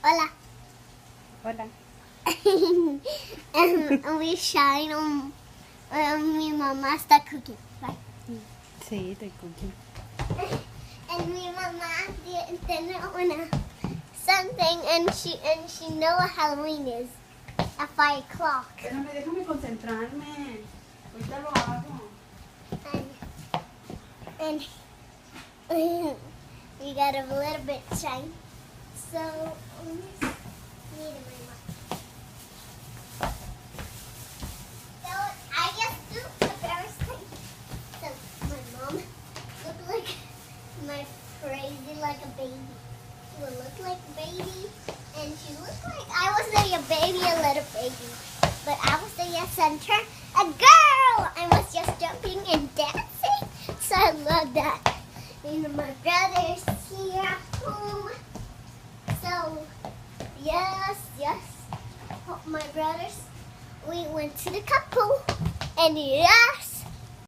Hola. Hola. And we shine mi mamá está cooking, right? Sí, estoy cooking. And mi mamá tiene something and she know what Halloween is at 5 o'clock. Déjame concentrarme. Ahorita lo hago. And we got a little bit shine. So I just do embarrassing. So my mom looked like crazy like a baby. She would look like a baby, and she looked like I was a baby, a little baby. But I was the center, a girl. I was just jumping and dancing. So I love that. And my brother's here at home. So yes. My brothers, we went to the couple, and yes.